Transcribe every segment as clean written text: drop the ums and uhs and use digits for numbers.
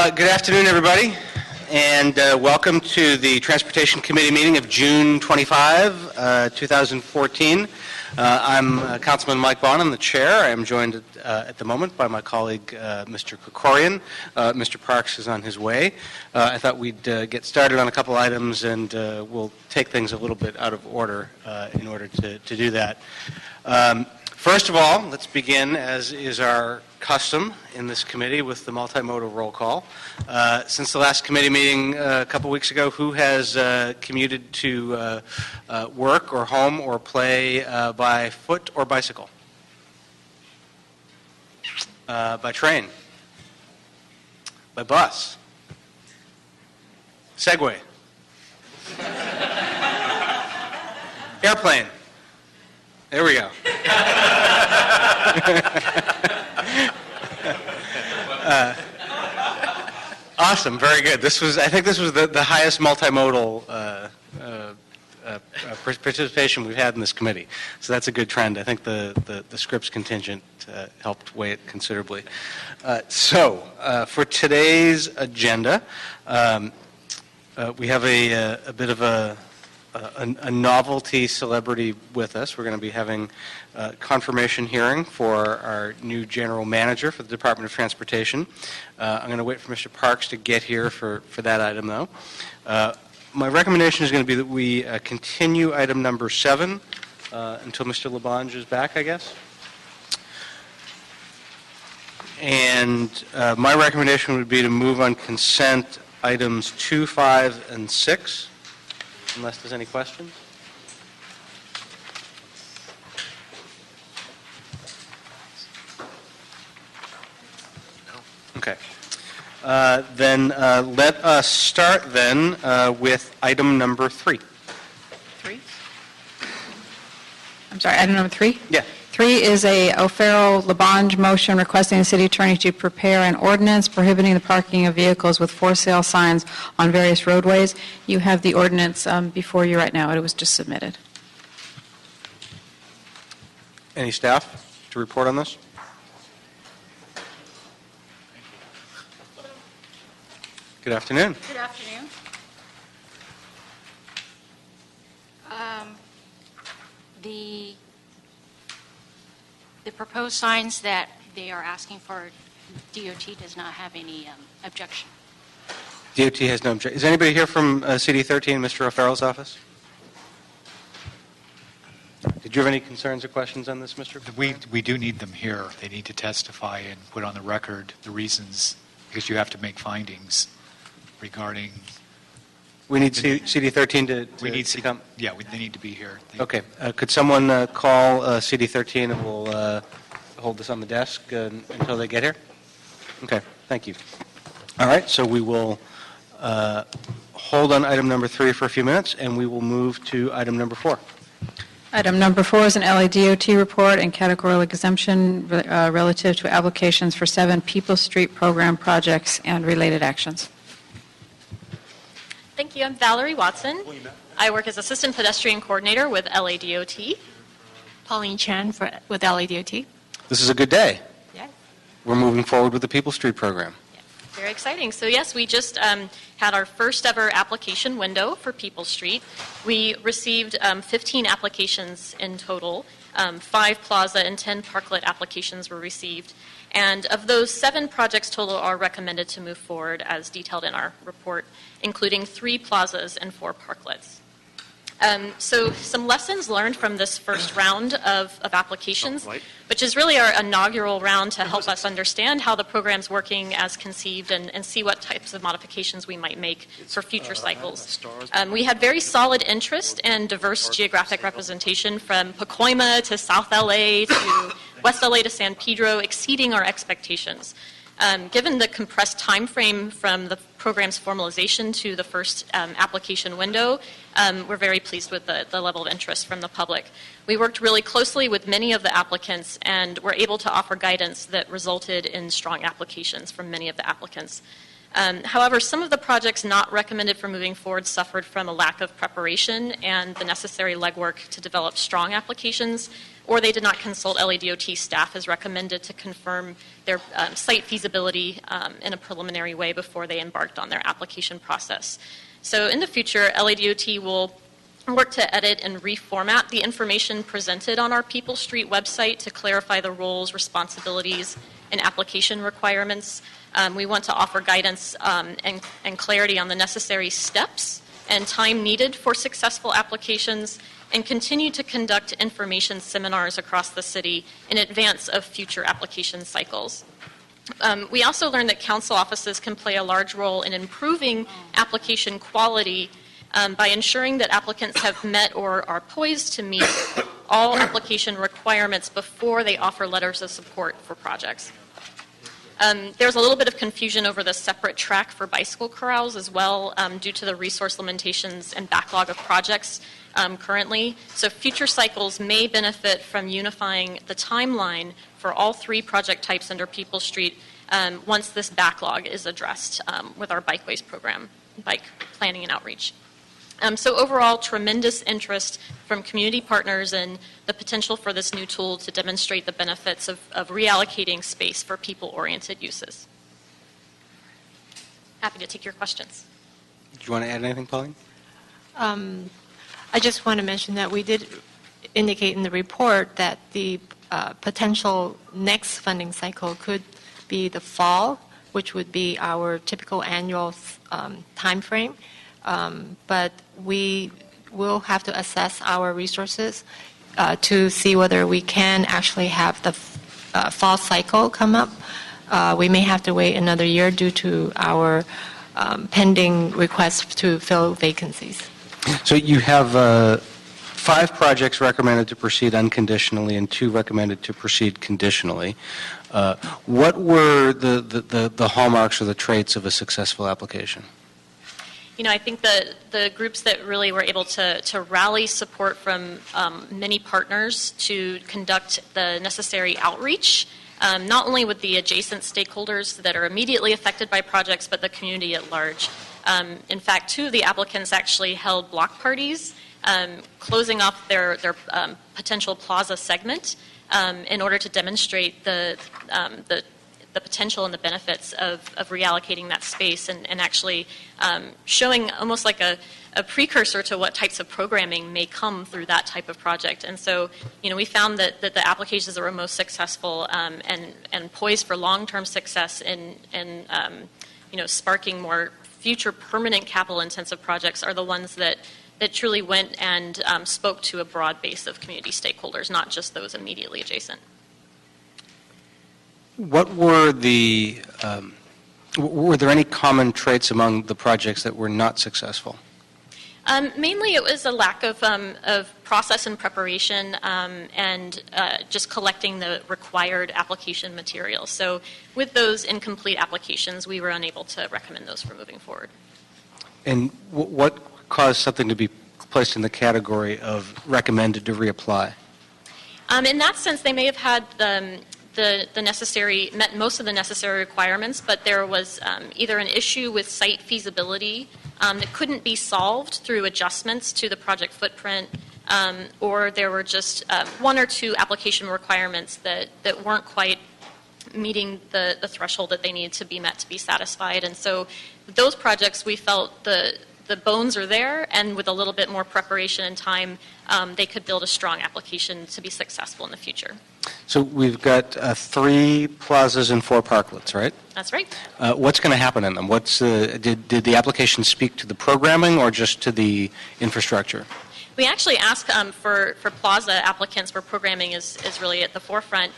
Good afternoon, everybody, and welcome to the Transportation Committee meeting of June 25, 2014. I'm Councilman Mike Bond. I'm the chair. I am joined at the moment by my colleague, Mr. Krikorian. Mr. Parks is on his way. I thought we'd get started on a couple items, and we'll take things a little bit out of order in order to do that. First of all, let's begin, as is our custom in this committee, with the multimodal roll call. Since the last committee meeting a couple weeks ago, who has commuted to work or home or play by foot or bicycle? By train? By bus? Segway? Airplane? There we go. Awesome, very good. I think this was the highest multimodal participation we've had in this committee. So that's a good trend. I think the Scripps contingent helped weigh it considerably. For today's agenda, we have a bit of a novelty celebrity with us. We're going to be having a confirmation hearing for our new general manager for the Department of Transportation. I'm going to wait for Mr. Parks to get here for that item, though. My recommendation is going to be that we continue item number 7 until Mr. LaBonge is back, I guess. And my recommendation would be to move on consent items 2, 5, and 6. Unless there's any questions. Okay. Then let us start then with item number 3. 3? I'm sorry, item number 3? Yeah. 3 is a O'Farrell-LaBonge motion requesting the city attorney to prepare an ordinance prohibiting the parking of vehicles with for sale signs on various roadways. You have the ordinance before you right now. It was just submitted. Any staff to report on this? Good afternoon. Good afternoon. The proposed signs that they are asking for, DOT does not have any objection. DOT has no objection. Is anybody here from CD 13, Mr. O'Farrell's office? Did you have any concerns or questions on this, Mr. We do need them here. They need to testify and put on the record the reasons, because you have to make findings regarding... We need CD 13 to come? Yeah, they need to be here. Okay. Could someone call CD 13 and we'll hold this on the desk until they get here? Okay. Thank you. All right. So we will hold on item number 3 for a few minutes, and we will move to item number 4. Item number 4 is an LADOT report and categorical exemption relative to applications for 7 People Street program projects and related actions. Thank you. I'm Valerie Watson. I work as Assistant Pedestrian Coordinator with LADOT. Pauline Chan with LADOT. This is a good day. Yes. We're moving forward with the People Street program. Yes. Very exciting. So yes, we just had our first ever application window for People Street. We received 15 applications in total. 5 plaza and 10 parklet applications were received. And of those, 7 projects total are recommended to move forward as detailed in our report, including 3 plazas and 4 parklets. So some lessons learned from this first round of applications, which is really our inaugural round to help us understand how the program's working as conceived and see what types of modifications we might make for future cycles. We had very solid interest and diverse geographic representation from Pacoima to South LA to West LA to San Pedro, exceeding our expectations. Given the compressed time frame from the program's formalization to the first application window, we're very pleased with the level of interest from the public. We worked really closely with many of the applicants and were able to offer guidance that resulted in strong applications from many of the applicants. However, some of the projects not recommended for moving forward suffered from a lack of preparation and the necessary legwork to develop strong applications, or they did not consult LADOT staff as recommended to confirm their site feasibility in a preliminary way before they embarked on their application process. So in the future, LADOT will work to edit and reformat the information presented on our People Street website to clarify the roles, responsibilities, and application requirements. We want to offer guidance and clarity on the necessary steps and time needed for successful applications, and continue to conduct information seminars across the city in advance of future application cycles. We also learned that council offices can play a large role in improving application quality by ensuring that applicants have met or are poised to meet all application requirements before they offer letters of support for projects. There's a little bit of confusion over the separate track for bicycle corrals as well due to the resource limitations and backlog of projects currently. So future cycles may benefit from unifying the timeline for all 3 project types under People Street once this backlog is addressed with our Bikeways program, bike planning and outreach. So overall, tremendous interest from community partners and the potential for this new tool to demonstrate the benefits of reallocating space for people-oriented uses. Happy to take your questions. Do you want to add anything, Pauline? I just want to mention that we did indicate in the report that the potential next funding cycle could be the fall, which would be our typical annual time frame. But we will have to assess our resources to see whether we can actually have the fall cycle come up. We may have to wait another year due to our pending requests to fill vacancies. So you have 5 projects recommended to proceed unconditionally and 2 recommended to proceed conditionally. What were the hallmarks or the traits of a successful application? You know, I think the groups that really were able to rally support from many partners to conduct the necessary outreach, not only with the adjacent stakeholders that are immediately affected by projects, but the community at large. In fact, 2 of the applicants actually held block parties, closing off their potential plaza segment in order to demonstrate the potential and the benefits of reallocating that space and actually showing almost like a precursor to what types of programming may come through that type of project. And so, you know, we found that the applications that were most successful and poised for long-term success in you know, sparking more future permanent capital-intensive projects are the ones that truly went and spoke to a broad base of community stakeholders, not just those immediately adjacent. What were were there any common traits among the projects that were not successful? Mainly it was a lack of process and preparation and just collecting the required application materials. So with those incomplete applications, we were unable to recommend those for moving forward. And what caused something to be placed in the category of recommended to reapply? In that sense, they may have had met most of the necessary requirements, but there was either an issue with site feasibility that couldn't be solved through adjustments to the project footprint, or there were just 1 or 2 application requirements that weren't quite meeting the threshold that they needed to be met to be satisfied. And so those projects, we felt the bones are there, and with a little bit more preparation and time, they could build a strong application to be successful in the future. So we've got 3 plazas and 4 parklets, right? That's right. What's going to happen in them? Did the application speak to the programming or just to the infrastructure? We actually ask for plaza applicants where programming is really at the forefront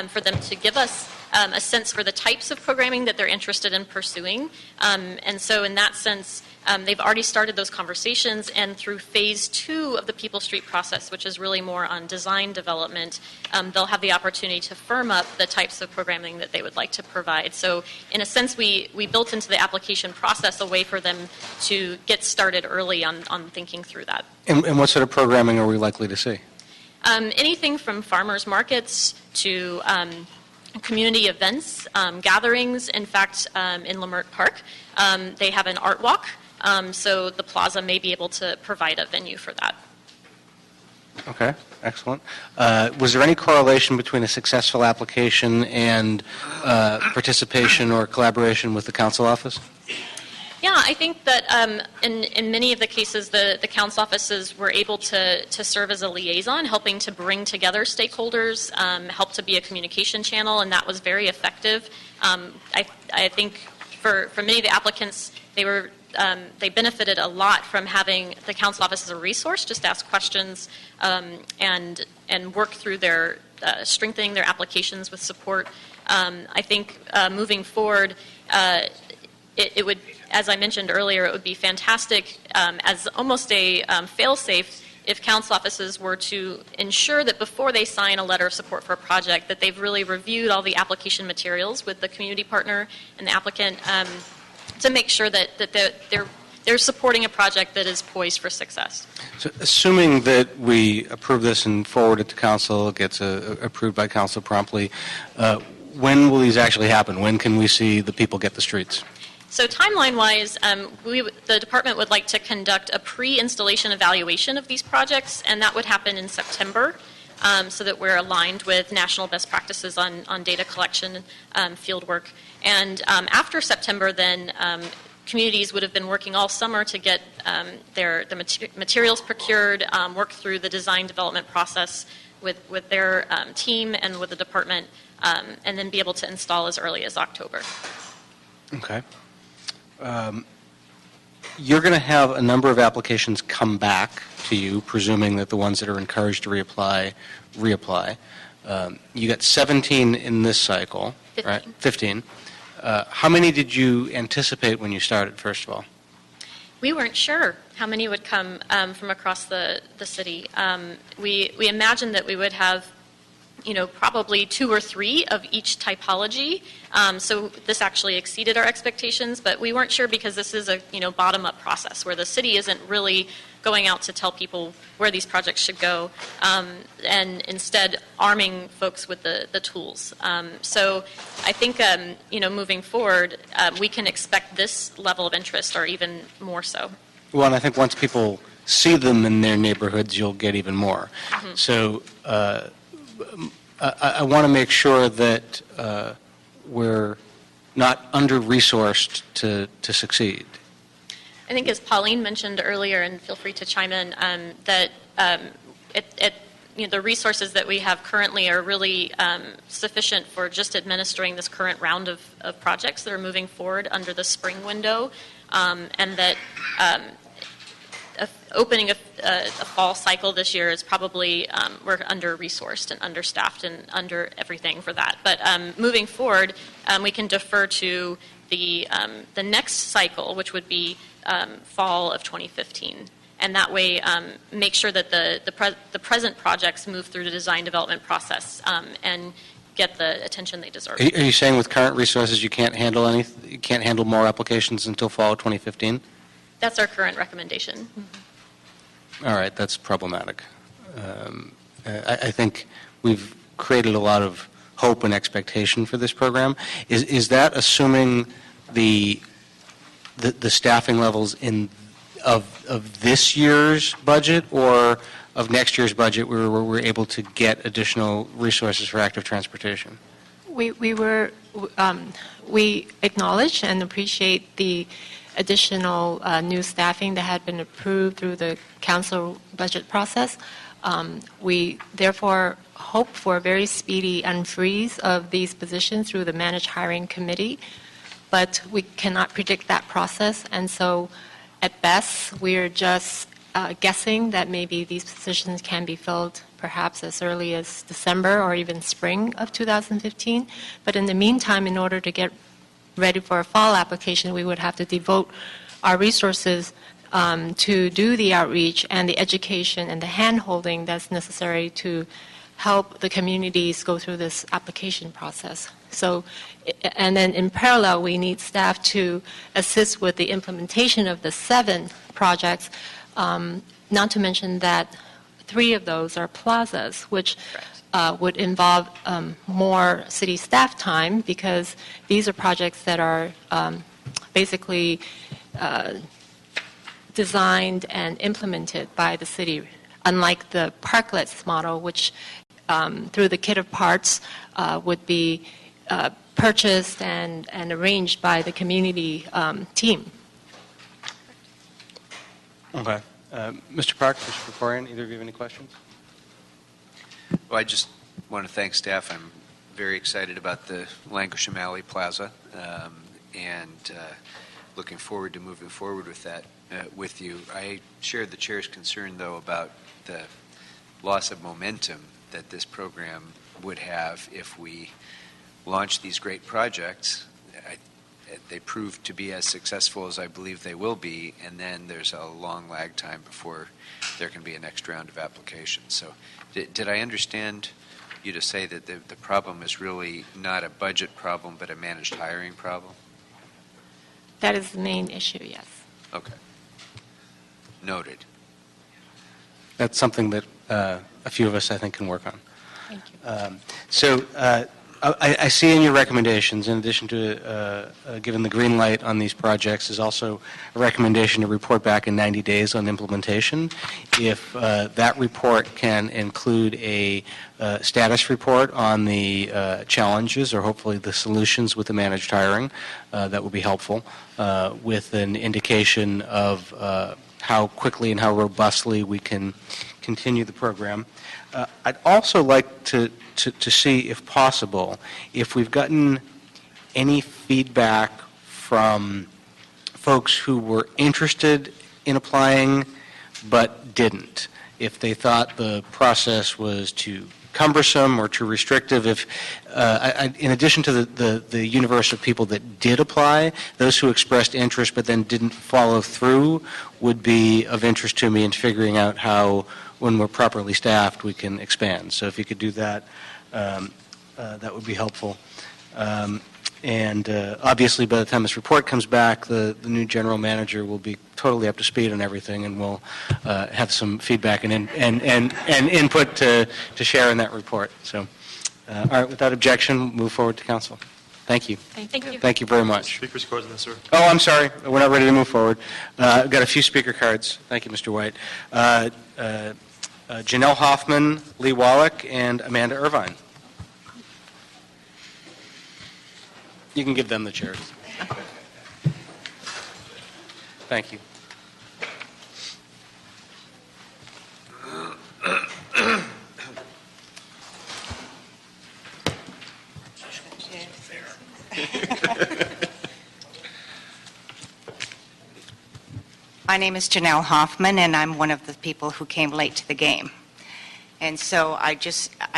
for them to give us a sense for the types of programming that they're interested in pursuing. And so in that sense, they've already started those conversations, and through phase 2 of the People Street process, which is really more on design development, they'll have the opportunity to firm up the types of programming that they would like to provide. So in a sense, we built into the application process a way for them to get started early on thinking through that. And what sort of programming are we likely to see? Anything from farmers markets to community events, gatherings. In fact, in Lamert Park, they have an art walk, so the plaza may be able to provide a venue for that. Okay, excellent. Was there any correlation between a successful application and participation or collaboration with the council office? Yeah, I think that in many of the cases, the council offices were able to serve as a liaison, helping to bring together stakeholders, help to be a communication channel, and that was very effective. I think for many of the applicants, they benefited a lot from having the council office as a resource, just ask questions and work through their strengthening their applications with support. I think moving forward, it would, as I mentioned earlier, it would be fantastic as almost a fail-safe if council offices were to ensure that before they sign a letter of support for a project, that they've really reviewed all the application materials with the community partner and the applicant to make sure that they're supporting a project that is poised for success. So assuming that we approve this and forward it to council, it gets approved by council promptly, when will these actually happen? When can we see the people get the streets? So timeline-wise, the department would like to conduct a pre-installation evaluation of these projects, and that would happen in September, so that we're aligned with national best practices on data collection, field work. And after September, then communities would have been working all summer to get the materials procured, work through the design development process with their team and with the department, and then be able to install as early as October. Okay. You're going to have a number of applications come back to you, presuming that the ones that are encouraged to reapply. You got 17 in this cycle, 15. Right? 15. How many did you anticipate when you started, first of all? We weren't sure how many would come from across the city. We imagined that we would have, probably 2 or 3 of each typology. So this actually exceeded our expectations, but we weren't sure because this is a, bottom-up process where the city isn't really going out to tell people where these projects should go, and instead arming folks with the tools. So I think, moving forward, we can expect this level of interest or even more so. Well, and I think once people see them in their neighborhoods, you'll get even more. Mm-hmm. So I want to make sure that we're not under-resourced to succeed. I think as Pauline mentioned earlier, and feel free to chime in, that the resources that we have currently are really sufficient for just administering this current round of projects that are moving forward under the spring window, and that opening a fall cycle this year is probably, we're under-resourced and understaffed and under everything for that. But moving forward, we can defer to the next cycle, which would be fall of 2015. And that way, make sure that the present projects move through the design development process and get the attention they deserve. Are you saying with current resources you can't handle you can't handle more applications until fall of 2015? That's our current recommendation. Mm-hmm. All right, that's problematic. I think we've created a lot of hope and expectation for this program. Is that assuming the staffing levels of this year's budget or of next year's budget where we're able to get additional resources for active transportation? We acknowledge and appreciate the additional new staffing that had been approved through the council budget process. We therefore hope for a very speedy unfreeze of these positions through the managed hiring committee, but we cannot predict that process, and so at best we're just guessing that maybe these positions can be filled perhaps as early as December or even spring of 2015. But in the meantime, in order to get ready for a fall application, we would have to devote our resources to do the outreach and the education and the hand-holding that's necessary to help the communities go through this application process. So, and then in parallel, we need staff to assist with the implementation of the 7 projects, not to mention that 3 of those are plazas, which would involve more city staff time, because these are projects that are basically designed and implemented by the city, unlike the parklets model, which through the kit of parts would be purchased and arranged by the community team. Okay. Mr. Park, Mr. Purporian, either of you have any questions? Well, I just want to thank staff. I'm very excited about the Lankershim Alley Plaza, and looking forward to moving forward with that with you. I shared the chair's concern, though, about the loss of momentum that this program would have if we launch these great projects. They prove to be as successful as I believe they will be, and then there's a long lag time before there can be a next round of applications. So did I understand you to say that the problem is really not a budget problem, but a managed hiring problem? That is the main issue, yes. Okay. Noted. That's something that a few of us, I think, can work on. Thank you. I see in your recommendations, in addition to giving the green light on these projects, is also a recommendation to report back in 90 days on implementation. If that report can include a status report on the challenges, or hopefully the solutions with the managed hiring, that would be helpful, with an indication of how quickly and how robustly we can continue the program. I'd also like to see, if possible, if we've gotten any feedback from folks who were interested in applying but didn't. If they thought the process was too cumbersome or too restrictive, if, in addition to the universe of people that did apply, those who expressed interest but then didn't follow through would be of interest to me in figuring out how, when we're properly staffed, we can expand. So if you could do that, that would be helpful. And obviously, by the time this report comes back, the new general manager will be totally up to speed on everything, and we'll have some feedback and input to share in that report. So, all right, without objection, move forward to council. Thank you. Thank you. Thank you very much. Speakers cards on this, sir. Oh, I'm sorry. We're not ready to move forward. I've got a few speaker cards. Thank you, Mr. White. Janelle Hoffman, Lee Wallach, and Amanda Irvine. You can give them the chairs. Thank you. My name is Janelle Hoffman, and I'm one of the people who came late to the game. And so I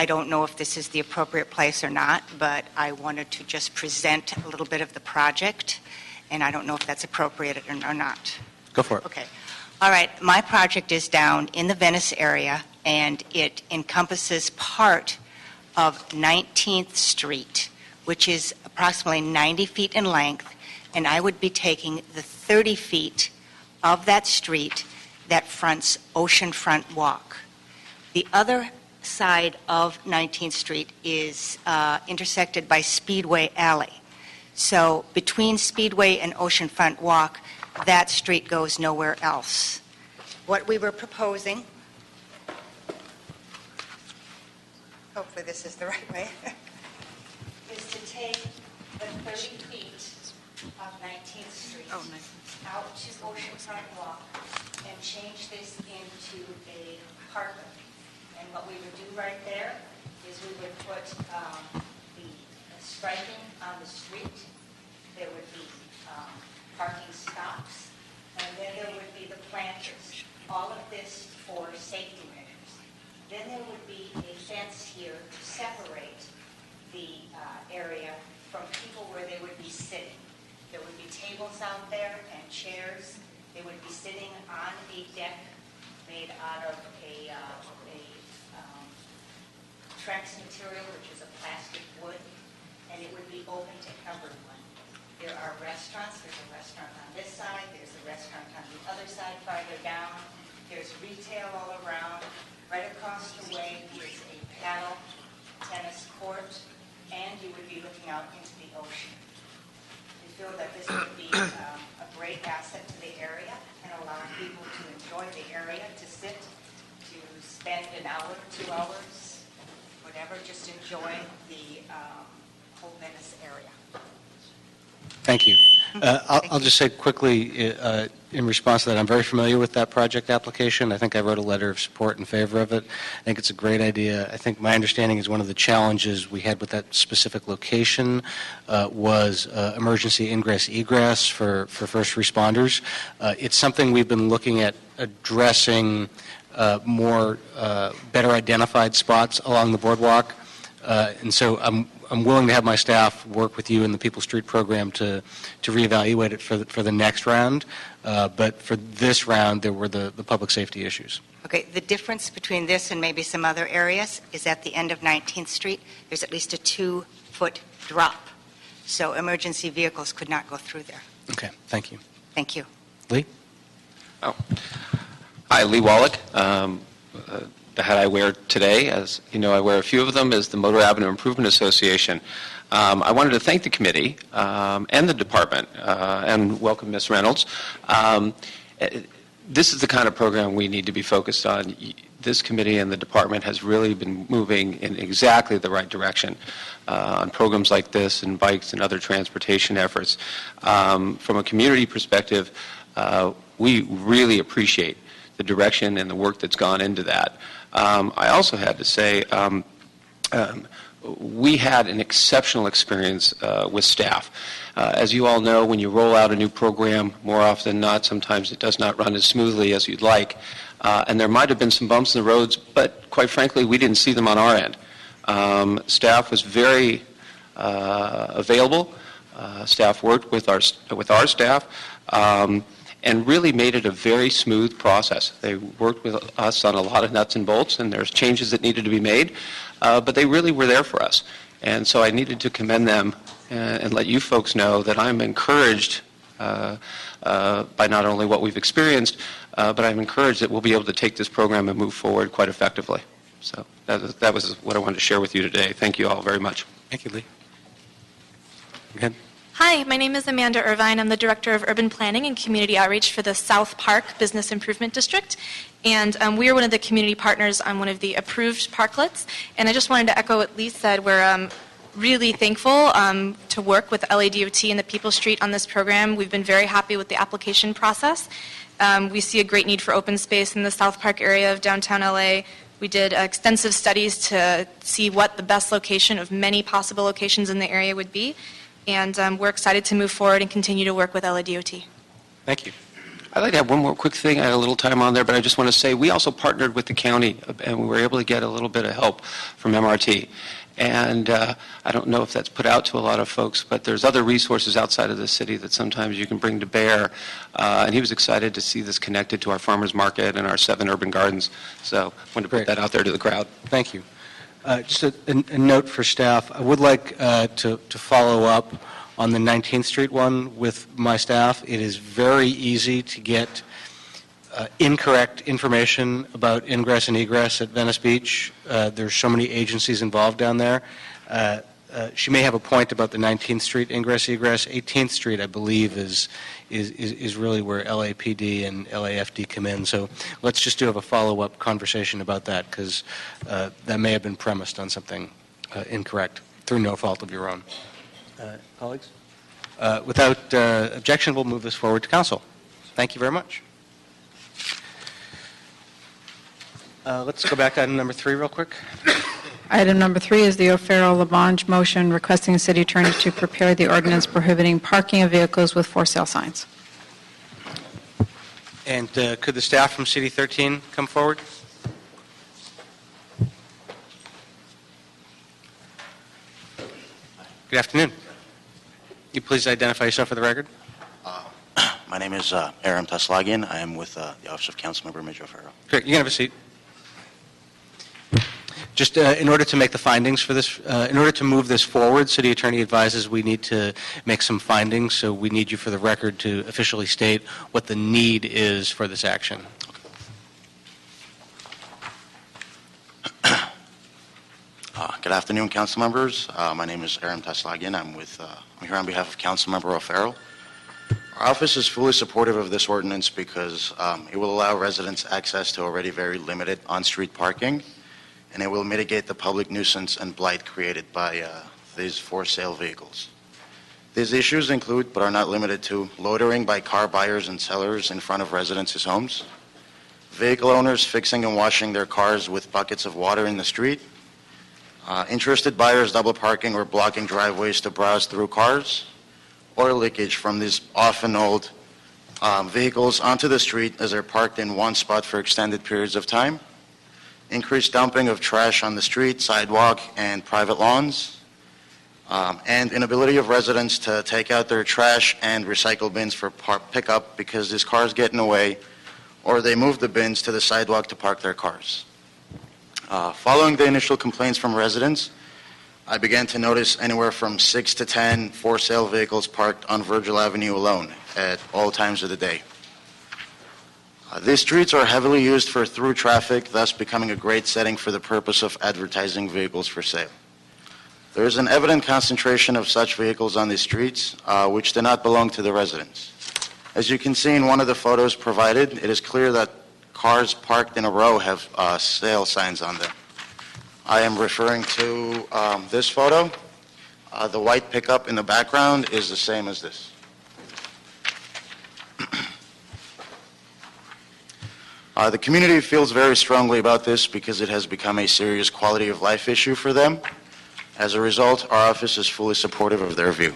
don't know if this is the appropriate place or not, but I wanted to just present a little bit of the project, and I don't know if that's appropriate or not. Go for it. Okay. All right. My project is down in the Venice area, and it encompasses part of 19th Street, which is approximately 90 feet in length, and I would be taking the 30 feet of that street that fronts Oceanfront Walk. The other side of 19th Street is intersected by Speedway Alley. So between Speedway and Oceanfront Walk, that street goes nowhere else. What we were proposing, hopefully this is the right way, is to take the 30 feet of 19th Street out to Oceanfront Walk and change this into a parklet. And what we would do right there is we would put the striping on the street. There would be parking stops, and then there would be the planters. All of this for safety measures. Then there would be a fence here to separate the area from people where they would be sitting. There would be tables out there and chairs. They would be sitting on a deck made out of a Trex material, which is a plastic wood, and it would be open to everyone. There are restaurants. There's a restaurant on this side. There's a restaurant on the other side farther down. There's retail all around. Right across the way is a paddle an hour, 2 hours, whatever, just enjoying the whole Venice area. Thank you. I'll just say quickly, in response to that, I'm very familiar with that project application. I think I wrote a letter of support in favor of it. I think it's a great idea. I think my understanding is one of the challenges we had with that specific location was emergency ingress-egress for first responders. It's something we've been looking at addressing more better identified spots along the boardwalk. And so I'm willing to have my staff work with you in the People Street program to reevaluate it for the next round. But for this round, there were the public safety issues. Okay, the difference between this and maybe some other areas is at the end of 19th Street, there's at least a 2-foot drop. So emergency vehicles could not go through there. Okay, thank you. Thank you. Lee? Hi, Lee Wallach. The hat I wear today, as you know, I wear a few of them, is the Motor Avenue Improvement Association. I wanted to thank the committee and the department and welcome Ms. Reynolds. This is the kind of program we need to be focused on. This committee and the department has really been moving in exactly the right direction on programs like this and bikes and other transportation efforts. From a community perspective, we really appreciate the direction and the work that's gone into that. I also had to say we had an exceptional experience with staff. As you all know, when you roll out a new program, more often than not, sometimes it does not run as smoothly as you'd like. And there might have been some bumps in the roads, but quite frankly, we didn't see them on our end. Staff was very available. Staff worked with our staff. And really made it a very smooth process. They worked with us on a lot of nuts and bolts, and there's changes that needed to be made, but they really were there for us. And so I needed to commend them and let you folks know that I'm encouraged by not only what we've experienced, but I'm encouraged that we'll be able to take this program and move forward quite effectively. So that was what I wanted to share with you today. Thank you all very much. Thank you, Lee. Go ahead. Hi, my name is Amanda Irvine. I'm the Director of Urban Planning and Community Outreach for the South Park Business Improvement District. And we are one of the community partners on one of the approved parklets. And I just wanted to echo what Lee said. We're really thankful to work with Ladot and the People Street on this program. We've been very happy with the application process. We see a great need for open space in the South Park area of downtown LA. We did extensive studies to see what the best location of many possible locations in the area would be. And we're excited to move forward and continue to work with Ladot. Thank you. I'd like to have one more quick thing. I had a little time on there, but I just want to say we also partnered with the county, and we were able to get a little bit of help from MRT. And I don't know if that's put out to a lot of folks, but there's other resources outside of the city that sometimes you can bring to bear. And he was excited to see this connected to our farmers market and our 7 urban gardens. So I wanted to put that out there to the crowd. Thank you. Just a note for staff. I would like to follow up on the 19th Street one with my staff. It is very easy to get incorrect information about ingress and egress at Venice Beach. There's so many agencies involved down there. She may have a point about the 19th Street ingress-egress. 18th Street, I believe, is really where LAPD and LAFD come in. So let's just have a follow-up conversation about that, because that may have been premised on something incorrect through no fault of your own. Colleagues? Without objection, we'll move this forward to council. Thank you very much. Let's go back to item number 3 real quick. Item number 3 is the O'Farrell-Labange motion requesting the city attorney to prepare the ordinance prohibiting parking of vehicles with for sale signs. And could the staff from City 13 come forward? Good afternoon. You please identify yourself for the record. My name is Aram Taslagian. I am with the Office of Councilmember Major O'Farrell. Great. You can have a seat. Just in order to make the findings for this, in order to move this forward, City Attorney advises we need to make some findings, so we need you for the record to officially state what the need is for this action. Good afternoon, council members. My name is Aram Taslagian. I'm here on behalf of Councilmember O'Farrell. Our office is fully supportive of this ordinance because it will allow residents access to already very limited on-street parking, and it will mitigate the public nuisance and blight created by these for-sale vehicles. These issues include, but are not limited to, loitering by car buyers and sellers in front of residents' homes, vehicle owners fixing and washing their cars with buckets of water in the street, interested buyers double parking or blocking driveways to browse through cars, oil leakage from these often old vehicles onto the street as they're parked in one spot for extended periods of time, increased dumping of trash on the street, sidewalk, and private lawns, and inability of residents to take out their trash and recycle bins for pickup because these cars get in the way, or they move the bins to the sidewalk to park their cars. Following the initial complaints from residents, I began to notice anywhere from 6 to 10 for-sale vehicles parked on Virgil Avenue alone at all times of the day. These streets are heavily used for through traffic, thus becoming a great setting for the purpose of advertising vehicles for sale. There is an evident concentration of such vehicles on these streets, which do not belong to the residents. As you can see in one of the photos provided, it is clear that cars parked in a row have sale signs on them. I am referring to this photo. The white pickup in the background is the same as this. The community feels very strongly about this because it has become a serious quality of life issue for them. As a result, our office is fully supportive of their view.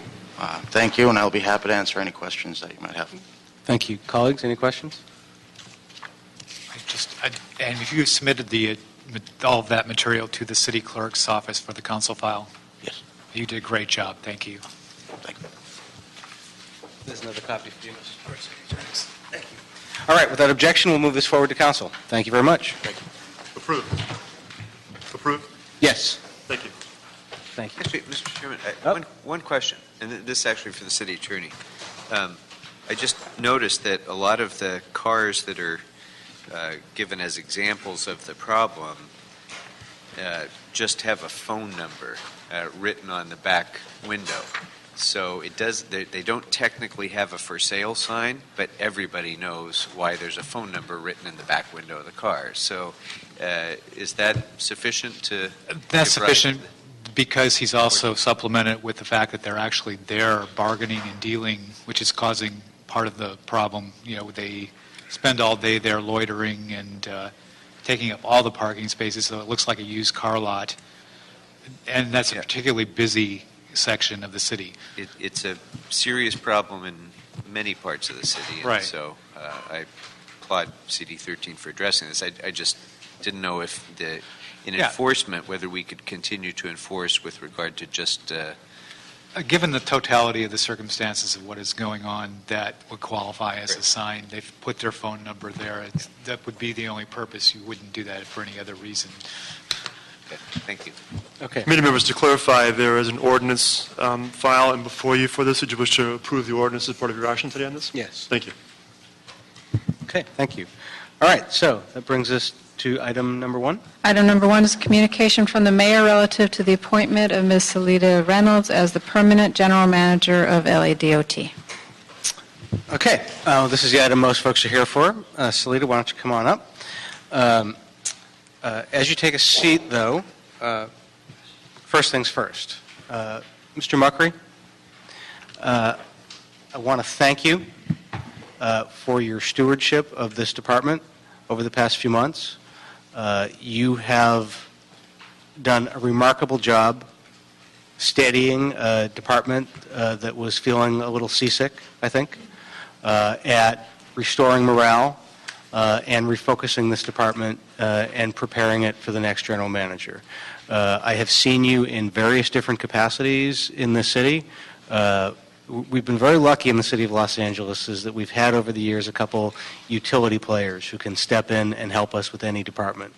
Thank you, and I'll be happy to answer any questions that you might have. Thank you. Colleagues, any questions? And if you submitted all of that material to the city clerk's office for the council file? Yes. You did a great job. Thank you. Thank you. There's another copy for you. Thank you. All right, without objection, we'll move this forward to council. Thank you very much. Thank you. Approved. Approved? Yes. Thank you. Thank you. Actually, Mr. Chairman, one question, and this is actually for the city attorney. I just noticed that a lot of the cars that are given as examples of the problem just have a phone number written on the back window. So they don't technically have a for sale sign, but everybody knows why there's a phone number written in the back window of the car. So is that sufficient to... That's sufficient because he's also supplemented with the fact that they're actually there bargaining and dealing, which is causing part of the problem. You know, they spend all day there loitering and taking up all the parking spaces, so it looks like a used car lot. And that's a particularly busy section of the city. It's a serious problem in many parts of the city, and right. So I applaud CD 13 for addressing this. I just didn't know if enforcement, whether we could continue to enforce with regard to just... Given the totality of the circumstances of what is going on, that would qualify as a sign. They've put their phone number there. That would be the only purpose. You wouldn't do that for any other reason. Okay. Thank you. Okay. Committee members, to clarify, there is an ordinance file and before you for this. Did you wish to approve the ordinance as part of your action today on this? Yes. Thank you. Okay, thank you. All right, so that brings us to item number 1. Item number 1 is communication from the mayor relative to the appointment of Ms. Selita Reynolds as the permanent general manager of Ladot. Okay, this is the item most folks are here for. Selita, why don't you come on up? As you take a seat, though, first things first. Mr. Muckery, I want to thank you for your stewardship of this department over the past few months. You have done a remarkable job steadying a department that was feeling a little seasick, I think, at restoring morale and refocusing this department and preparing it for the next general manager. I have seen you in various different capacities in the city. We've been very lucky in the city of Los Angeles is that we've had over the years a couple utility players who can step in and help us with any department.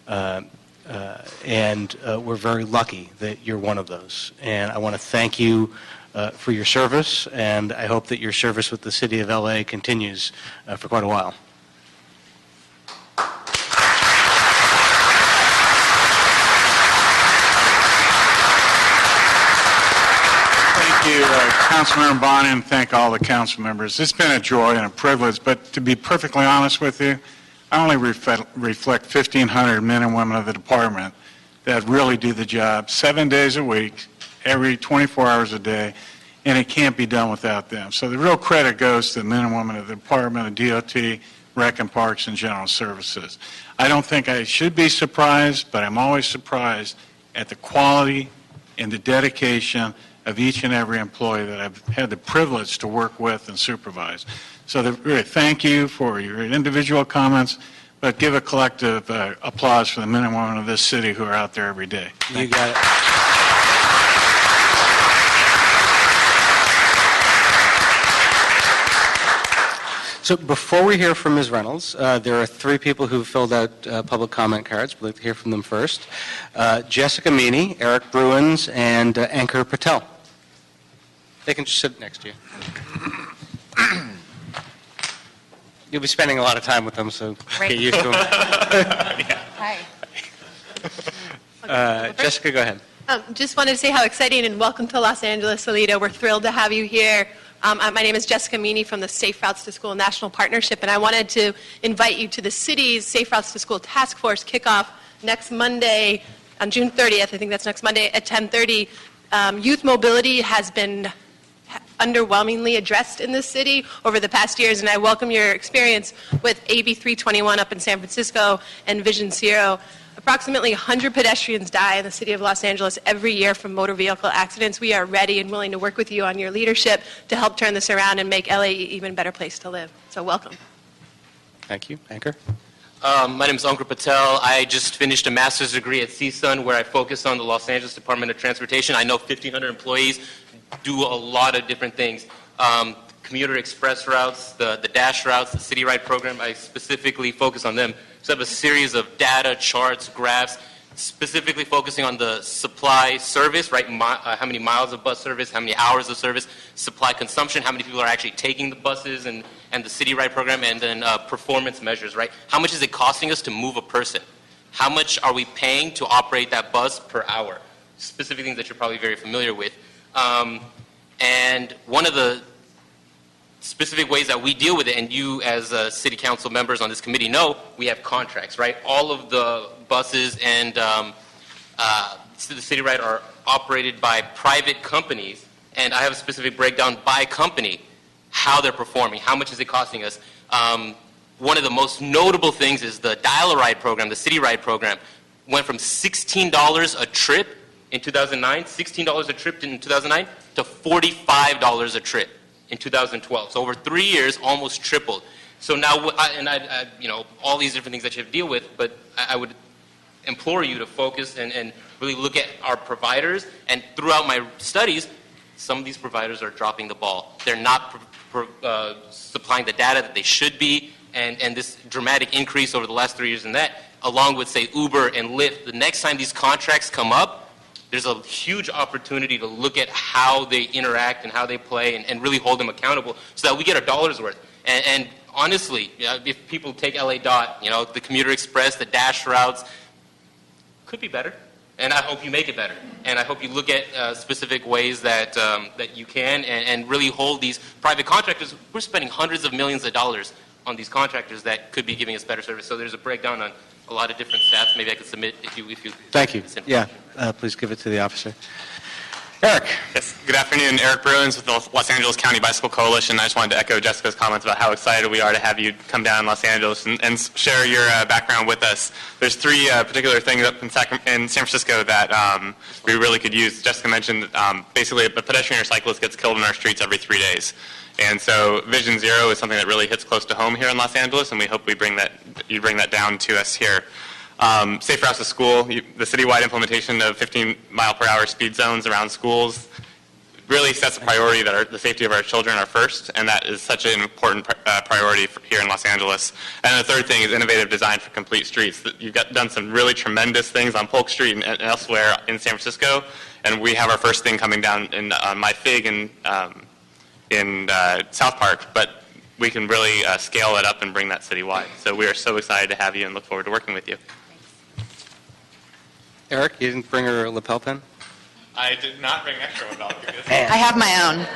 And we're very lucky that you're one of those. And I want to thank you for your service, and I hope that your service with the city of LA continues for quite a while. Thank you. Councilmember Bonner, and thank all the council members. It's been a joy and a privilege, but to be perfectly honest with you, I only reflect 1,500 men and women of the department that really do the job 7 days a week, every 24 hours a day, and it can't be done without them. So the real credit goes to the men and women of the Department of DOT, Rec and Parks, and General Services. I don't think I should be surprised, but I'm always surprised at the quality and the dedication of each and every employee that I've had the privilege to work with and supervise. So really, thank you for your individual comments, but give a collective applause for the men and women of this city who are out there every day. You got it. So before we hear from Ms. Reynolds, there are 3 people who filled out public comment cards. We'd like to hear from them first. Jessica Meany, Eric Bruins, and Ankur Patel. They can just sit next to you. You'll be spending a lot of time with them, so get used to them. Hi. Jessica, go ahead. Just wanted to say how exciting and welcome to Los Angeles, Selita. We're thrilled to have you here. My name is Jessica Meany from the Safe Routes to School National Partnership, and I wanted to invite you to the city's Safe Routes to School Task Force kickoff next Monday on June 30th. I think that's next Monday at 10:30. Youth mobility has been underwhelmingly addressed in this city over the past years, and I welcome your experience with AB 321 up in San Francisco and Vision Zero. Approximately 100 pedestrians die in the city of Los Angeles every year from motor vehicle accidents. We are ready and willing to work with you on your leadership to help turn this around and make LA an even better place to live. So welcome. Thank you. Ankur? My name is Ankur Patel. I just finished a master's degree at CSUN where I focus on the Los Angeles Department of Transportation. I know 1,500 employees do a lot of different things. Commuter express routes, the dash routes, the city ride program, I specifically focus on them. So I have a series of data, charts, graphs, specifically focusing on the supply service, right? How many miles of bus service, how many hours of service, supply consumption, how many people are actually taking the buses and the city ride program, and then performance measures, right? How much is it costing us to move a person? How much are we paying to operate that bus per hour? Specific things that you're probably very familiar with. And one of the specific ways that we deal with it, and you as city council members on this committee know, we have contracts, right? All of the buses and the city ride are operated by private companies, and I have a specific breakdown by company, how they're performing, how much is it costing us. One of the most notable things is the dial-a-ride program, the city ride program, went from $16 a trip in 2009, $16 a trip in 2009, to $45 a trip in 2012. So over 3 years, almost tripled. So now, you know, all these different things that you have to deal with, but I would implore you to focus and really look at our providers. And throughout my studies, some of these providers are dropping the ball. They're not supplying the data that they should be, and this dramatic increase over the last 3 years in that, along with, say, Uber and Lyft, the next time these contracts come up, there's a huge opportunity to look at how they interact and how they play and really hold them accountable so that we get our dollars worth. And honestly, if people take Ladot, you know, the commuter express, the dash routes, could be better. And I hope you make it better. And I hope you look at specific ways that that you can and really hold these private contractors. We're spending hundreds of millions of dollars on these contractors that could be giving us better service. So there's a breakdown on a lot of different stats. Maybe I could submit if you. Thank you. Yeah, please give it to the officer. Eric. Yes. Good afternoon. Eric Bruins with the Los Angeles County Bicycle Coalition. I just wanted to echo Jessica's comments about how excited we are to have you come down in Los Angeles and share your background with us. There's 3 particular things up in San Francisco that we really could use. Jessica mentioned basically a pedestrian or cyclist gets killed in our streets every 3 days. And so Vision Zero is something that really hits close to home here in Los Angeles, and we hope you bring that down to us here. Safe routes to school, the citywide implementation of 15-mile-per-hour speed zones around schools really sets a priority that the safety of our children are first, and that is such an important priority here in Los Angeles. And the third thing is innovative design for complete streets. You've done some really tremendous things on Polk Street and elsewhere in San Francisco, and we have our first thing coming down on My Fig in South Park, but we can really scale that up and bring that citywide. So we are so excited to have you and look forward to working with you. Eric, you didn't bring her a lapel pin? I did not bring an extra one, but I'll give you this. I have my own.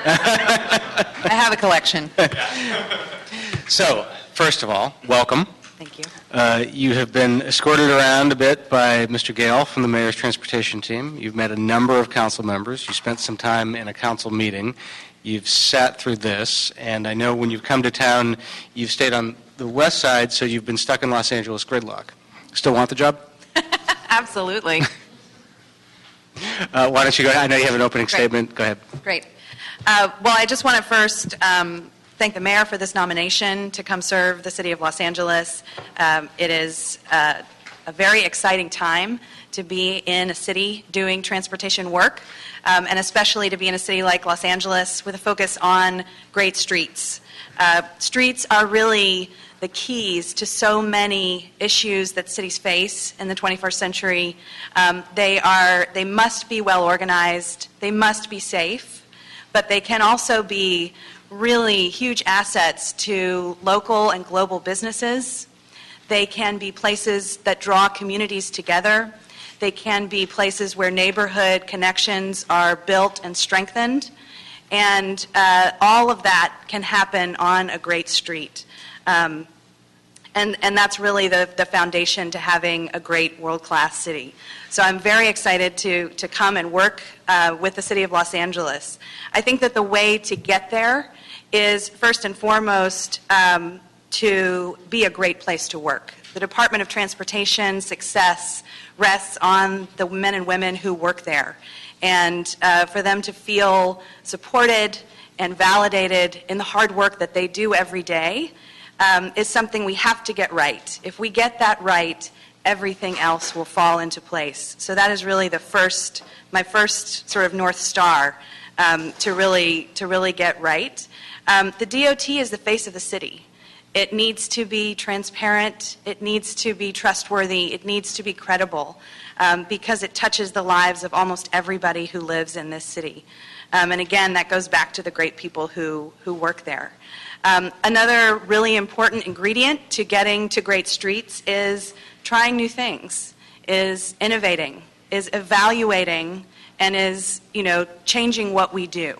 I have a collection. So, first of all, welcome. Thank you. You have been escorted around a bit by Mr. Gale from the Mayor's Transportation Team. You've met a number of council members. You spent some time in a council meeting. You've sat through this, and I know when you've come to town, you've stayed on the west side, so you've been stuck in Los Angeles gridlock. Still want the job? Absolutely. Why don't you go ahead? I know you have an opening statement. Go ahead. Great. Well, I just want to first thank the mayor for this nomination to come serve the city of Los Angeles. It is a very exciting time to be in a city doing transportation work, and especially to be in a city like Los Angeles with a focus on great streets. Streets are really the keys to so many issues that cities face in the 21st century. They must be well organized, they must be safe, but they can also be really huge assets to local and global businesses. They can be places that draw communities together. They can be places where neighborhood connections are built and strengthened. And all of that can happen on a great street. And that's really the foundation to having a great world-class city. So I'm very excited to come and work with the city of Los Angeles. I think that the way to get there is first and foremost to be a great place to work. The Department of Transportation success rests on the men and women who work there. And for them to feel supported and validated in the hard work that they do every day is something we have to get right. If we get that right, everything else will fall into place. So that is really my first sort of North Star to really get right. The DOT is the face of the city. It needs to be transparent, it needs to be trustworthy, it needs to be credible, because it touches the lives of almost everybody who lives in this city. And again, that goes back to the great people who work there. Another really important ingredient to getting to great streets is trying new things, is innovating, is evaluating, and is, changing what we do.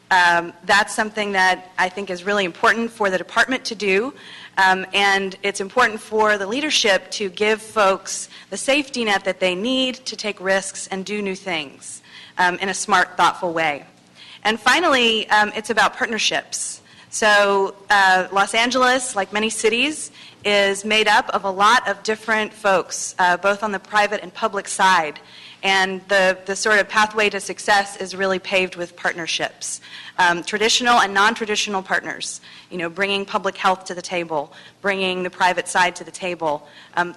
That's something that I think is really important for the department to do, and it's important for the leadership to give folks the safety net that they need to take risks and do new things in a smart, thoughtful way. And finally, it's about partnerships. So Los Angeles, like many cities, is made up of a lot of different folks, both on the private and public side. And the sort of pathway to success is really paved with partnerships. Traditional and non-traditional partners, bringing public health to the table, bringing the private side to the table.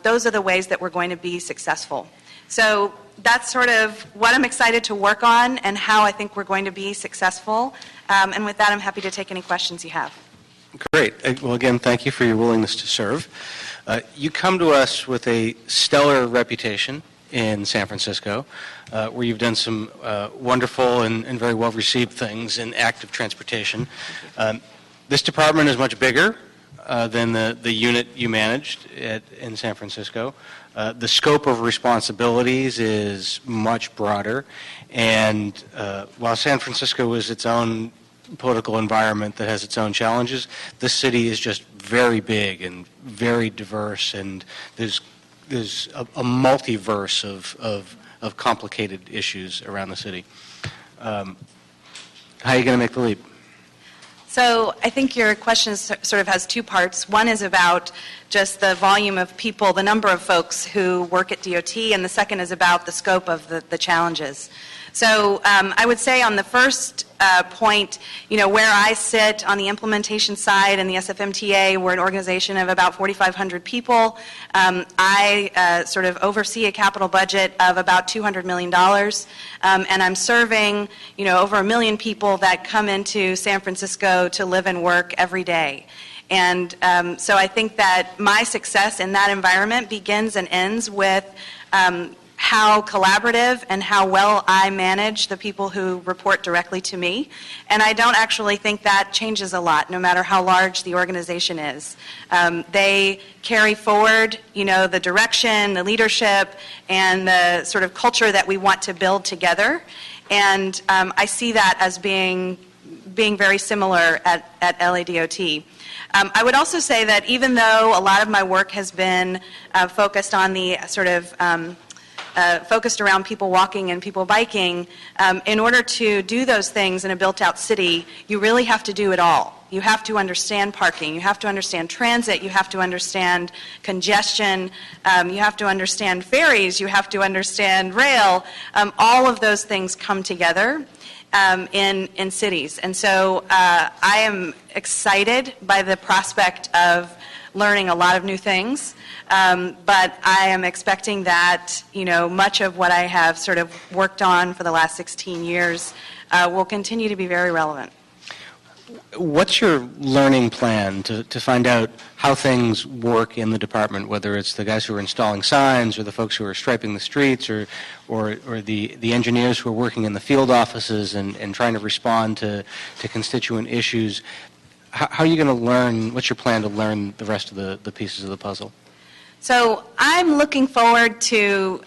Those are the ways that we're going to be successful. So that's sort of what I'm excited to work on and how I think we're going to be successful. And with that, I'm happy to take any questions you have. Great. Well, again, thank you for your willingness to serve. You come to us with a stellar reputation in San Francisco, where you've done some wonderful and very well-received things in active transportation. This department is much bigger than the unit you managed in San Francisco. The scope of responsibilities is much broader, and while San Francisco is its own political environment that has its own challenges, this city is just very big and very diverse, and there's a multiverse of complicated issues around the city. How are you going to make the leap? So I think your question sort of has two parts. One is about just the volume of people, the number of folks who work at DOT, and the second is about the scope of the challenges. So I would say on the first point, where I sit on the implementation side and the SFMTA, we're an organization of about 4,500 people. I sort of oversee a capital budget of about $200 million, and I'm serving, over 1 million people that come into San Francisco to live and work every day. And so I think that my success in that environment begins and ends with how collaborative and how well I manage the people who report directly to me. And I don't actually think that changes a lot, no matter how large the organization is. They carry forward, the direction, the leadership, and the sort of culture that we want to build together. And I see that as being very similar at LADOT. I would also say that even though a lot of my work has been focused on the sort of focused around people walking and people biking, in order to do those things in a built-out city, you really have to do it all. You have to understand parking, you have to understand transit, you have to understand congestion, you have to understand ferries, you have to understand rail. All of those things come together in cities. And so I am excited by the prospect of learning a lot of new things, but I am expecting that, much of what I have sort of worked on for the last 16 years will continue to be very relevant. What's your learning plan to find out how things work in the department, whether it's the guys who are installing signs or the folks who are striping the streets or the engineers who are working in the field offices and trying to respond to constituent issues? How are you going to learn, what's your plan to learn the rest of the pieces of the puzzle? So I'm looking forward to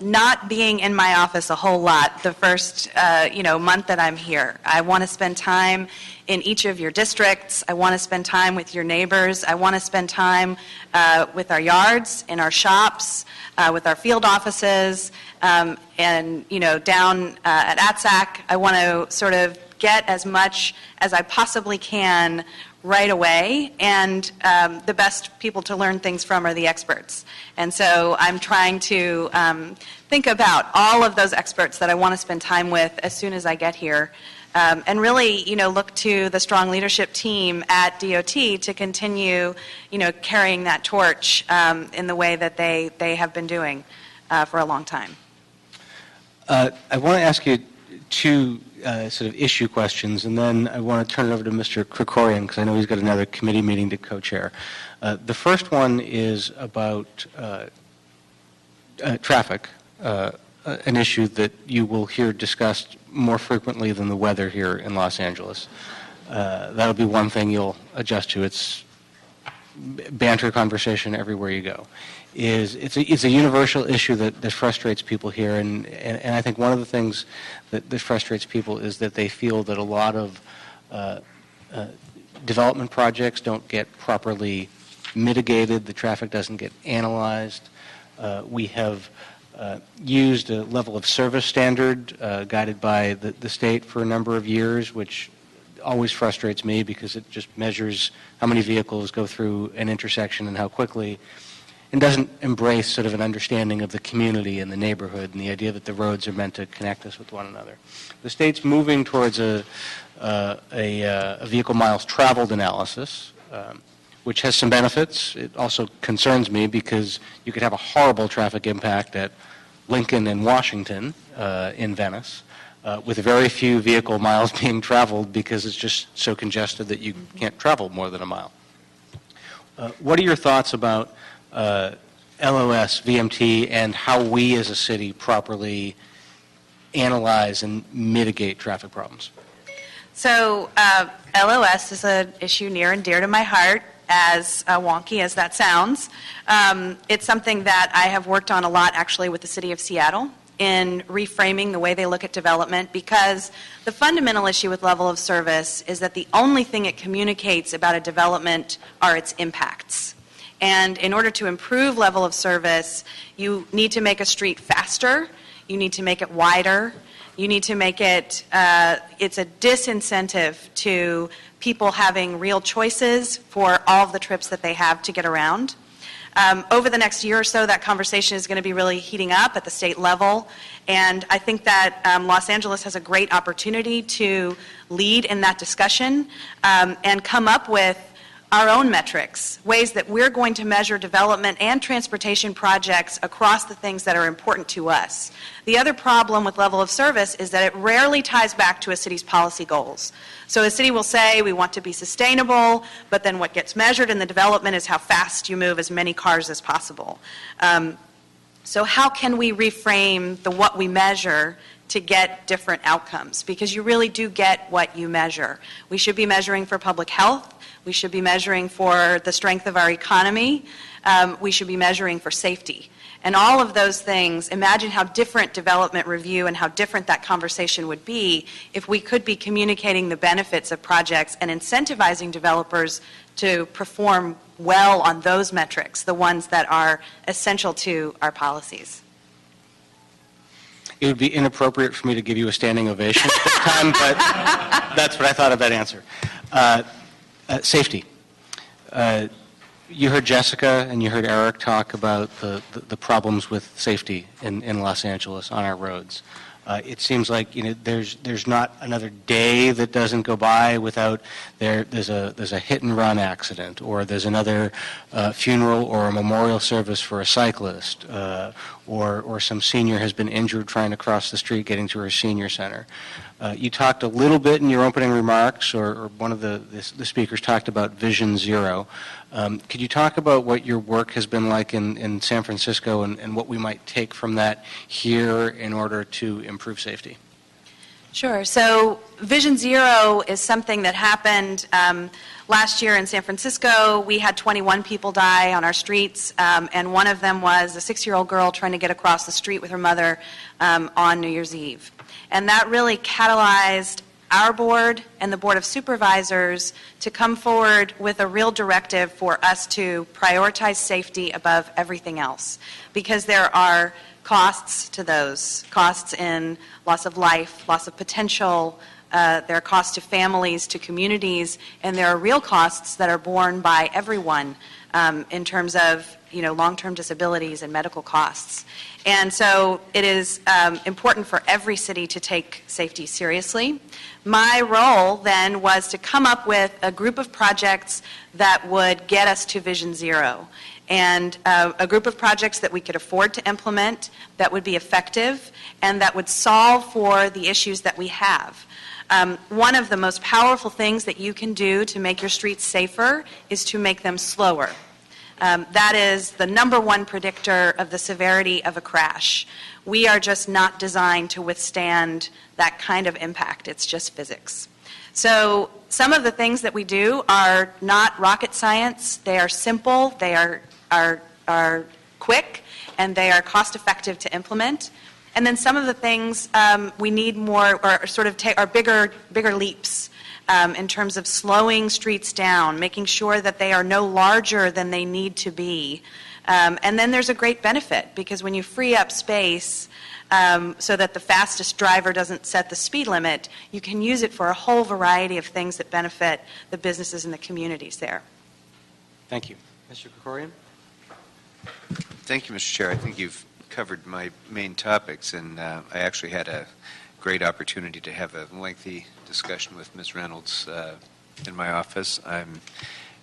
not being in my office a whole lot the first month that I'm here. I want to spend time in each of your districts. I want to spend time with your neighbors. I want to spend time with our yards, in our shops, with our field offices, and down at ATSAC. I want to sort of get as much as I possibly can right away, and the best people to learn things from are the experts. And so I'm trying to think about all of those experts that I want to spend time with as soon as I get here, and really, look to the strong leadership team at DOT to continue, carrying that torch in the way that they have been doing for a long time. I want to ask you two sort of issue questions, and then I want to turn it over to Mr. Krikorian because I know he's got another committee meeting to co-chair. The first one is about traffic, an issue that you will hear discussed more frequently than the weather here in Los Angeles. That'll be one thing you'll adjust to. It's banter conversation everywhere you go. It's a universal issue that frustrates people here, and I think one of the things that frustrates people is that they feel that a lot of development projects don't get properly mitigated, the traffic doesn't get analyzed. We have used a level of service standard guided by the state for a number of years, which always frustrates me because it just measures how many vehicles go through an intersection and how quickly, and doesn't embrace sort of an understanding of the community and the neighborhood and the idea that the roads are meant to connect us with one another. The state's moving towards a vehicle miles traveled analysis, which has some benefits. It also concerns me because you could have a horrible traffic impact at Lincoln and Washington in Venice with very few vehicle miles being traveled because it's just so congested that you can't travel more than a mile. What are your thoughts about LOS, VMT, and how we as a city properly analyze and mitigate traffic problems? So LOS is an issue near and dear to my heart, as wonky as that sounds. It's something that I have worked on a lot, actually, with the city of Seattle in reframing the way they look at development, because the fundamental issue with level of service is that the only thing it communicates about a development are its impacts. And in order to improve level of service, you need to make a street faster, you need to make it wider, you need to make it, it's a disincentive to people having real choices for all of the trips that they have to get around. Over the next year or so, that conversation is going to be really heating up at the state level, and I think that Los Angeles has a great opportunity to lead in that discussion and come up with our own metrics, ways that we're going to measure development and transportation projects across the things that are important to us. The other problem with level of service is that it rarely ties back to a city's policy goals. So a city will say, we want to be sustainable, but then what gets measured in the development is how fast you move as many cars as possible. So how can we reframe the what we measure to get different outcomes? Because you really do get what you measure. We should be measuring for public health. We should be measuring for the strength of our economy. We should be measuring for safety. And all of those things, imagine how different development review and how different that conversation would be if we could be communicating the benefits of projects and incentivizing developers to perform well on those metrics, the ones that are essential to our policies. It would be inappropriate for me to give you a standing ovation at this time, but that's what I thought of that answer. Safety. You heard Jessica and you heard Eric talk about the problems with safety in Los Angeles on our roads. It seems like there's not another day that doesn't go by without there's a hit and run accident, or there's another funeral or a memorial service for a cyclist, or some senior has been injured trying to cross the street getting to her senior center. You talked a little bit in your opening remarks, or one of the speakers talked about Vision Zero. Could you talk about what your work has been like in San Francisco and what we might take from that here in order to improve safety? Sure. So Vision Zero is something that happened last year in San Francisco. We had 21 people die on our streets, and one of them was a 6-year-old girl trying to get across the street with her mother on New Year's Eve. And that really catalyzed our board and the Board of Supervisors to come forward with a real directive for us to prioritize safety above everything else, because there are costs to those, costs in loss of life, loss of potential, there are costs to families, to communities, and there are real costs that are borne by everyone in terms of long-term disabilities and medical costs. And so it is important for every city to take safety seriously. My role then was to come up with a group of projects that would get us to Vision Zero, and a group of projects that we could afford to implement, that would be effective, and that would solve for the issues that we have. One of the most powerful things that you can do to make your streets safer is to make them slower. That is the number one predictor of the severity of a crash. We are just not designed to withstand that kind of impact. It's just physics. So some of the things that we do are not rocket science. They are simple, they are quick, and they are cost effective to implement. And then some of the things we need more, or sort of are bigger leaps. In terms of slowing streets down, making sure that they are no larger than they need to be. And then there's a great benefit, because when you free up space so that the fastest driver doesn't set the speed limit, you can use it for a whole variety of things that benefit the businesses and the communities there. Thank you. Mr. Krikorian? Thank you, Mr. Chair. I think you've covered my main topics, and I actually had a great opportunity to have a lengthy discussion with Ms. Reynolds in my office. I'm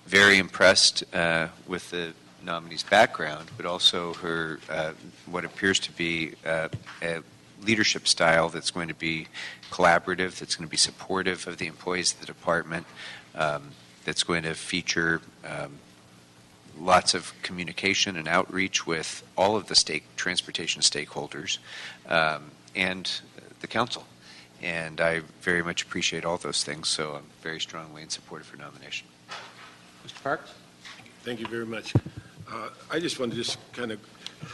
very impressed with the nominee's background, but also her what appears to be a leadership style that's going to be collaborative, that's going to be supportive of the employees of the department, that's going to feature lots of communication and outreach with all of the transportation stakeholders and the council. And I very much appreciate all those things, so I'm very strongly in support of her nomination. Mr. Parks? Thank you very much. I just wanted to just kind of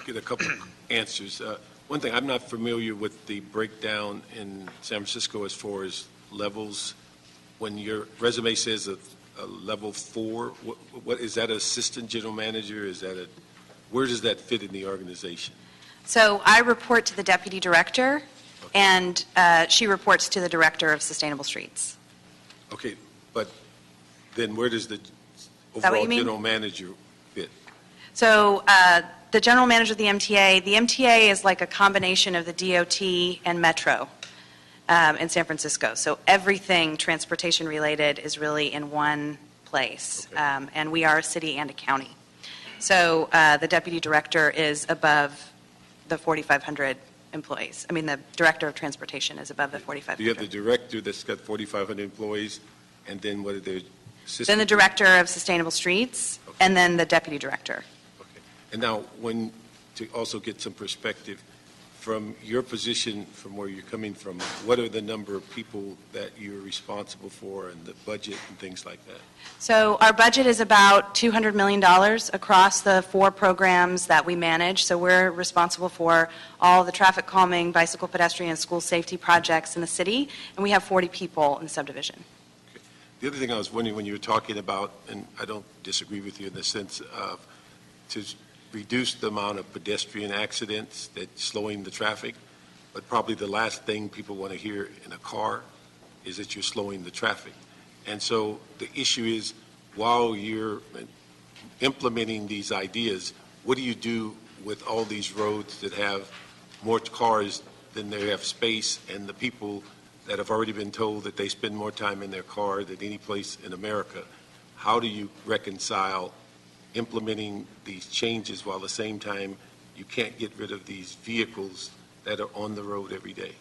get a couple answers. One thing, I'm not familiar with the breakdown in San Francisco as far as levels. When your resume says a level 4, what is that? An assistant general manager? Where does that fit in the organization? So I report to the deputy director, and she reports to the director of Sustainable Streets. Okay, but then where does the overall general manager fit? So the general manager of the MTA is like a combination of the DOT and Metro in San Francisco. So everything transportation related is really in one place, okay. And we are a city and a county. So the deputy director is above the 4,500 employees. I mean, the director of transportation is above the 4,500. You have the director that's got 4,500 employees, and then what are the assistants? Then the director of Sustainable Streets, okay. And then the deputy director. Okay. And now, when to also get some perspective from your position, from where you're coming from. What are the number of people that you're responsible for and the budget and things like that? So our budget is about $200 million across the 4 programs that we manage. So we're responsible for all the traffic calming, bicycle, pedestrian, and school safety projects in the city, and we have 40 people in the subdivision. Okay. The other thing I was wondering when you were talking about, and I don't disagree with you in the sense of to reduce the amount of pedestrian accidents, that's slowing the traffic, but probably the last thing people want to hear in a car is that you're slowing the traffic. And so the issue is, while you're implementing these ideas, what do you do with all these roads that have more cars than they have space, and the people that have already been told that they spend more time in their car than any place in America? How do you reconcile implementing these changes while at the same time you can't get rid of these vehicles that are on the road every day?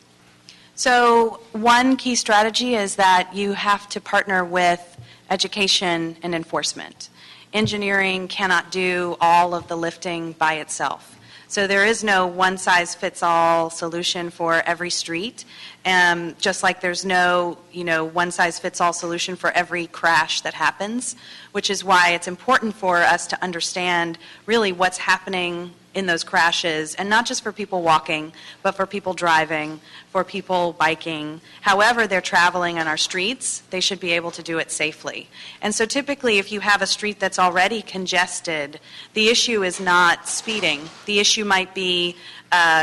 So one key strategy is that you have to partner with education and enforcement. Engineering cannot do all of the lifting by itself. So there is no one-size-fits-all solution for every street, just like there's no, one-size-fits-all solution for every crash that happens, which is why it's important for us to understand really what's happening in those crashes, and not just for people walking, but for people driving, for people biking. However they're traveling on our streets, they should be able to do it safely. And so typically, if you have a street that's already congested, the issue is not speeding. The issue might be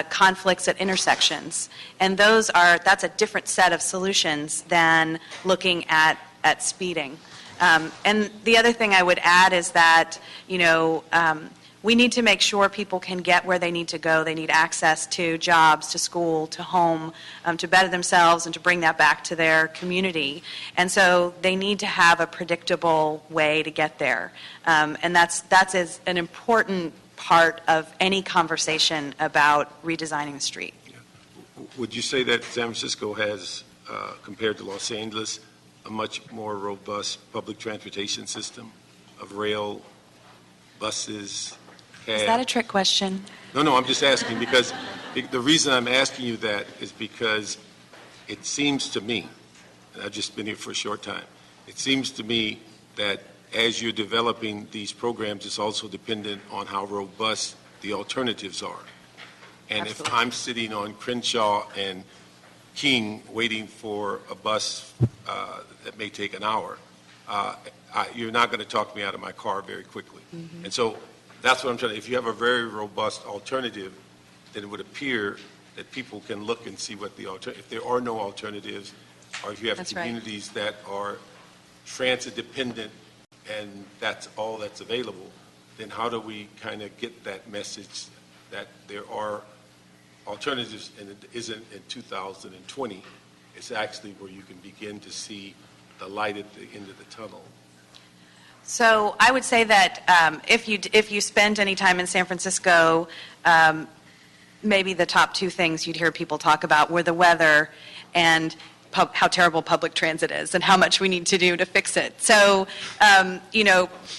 conflicts at intersections. And that's a different set of solutions than looking at speeding. And the other thing I would add is that, we need to make sure people can get where they need to go. They need access to jobs, to school, to home, to better themselves and to bring that back to their community. And so they need to have a predictable way to get there. And that's an important part of any conversation about redesigning the street. Yeah. Would you say that San Francisco has, compared to Los Angeles, a much more robust public transportation system of rail, buses, Is that a trick question? No, I'm just asking because the reason I'm asking you that is because it seems to me, and I've just been here for a short time, it seems to me that as you're developing these programs, it's also dependent on how robust the alternatives are. And Absolutely. If I'm sitting on Crenshaw and King waiting for a bus that may take an hour, you're not going to talk me out of my car very quickly. Mm-hmm. And so that's what I'm trying to, if you have a very robust alternative, then it would appear that people can look and see what the if there are no alternatives, or if you have That's communities that are transit dependent and that's all that's available, then how do we kind of get that message that there are alternatives, and it isn't in 2020, it's actually where you can begin to see the light at the end of the tunnel? So I would say that if you spend any time in San Francisco, maybe the top 2 things you'd hear people talk about were the weather and how terrible public transit is and how much we need to do to fix it. So,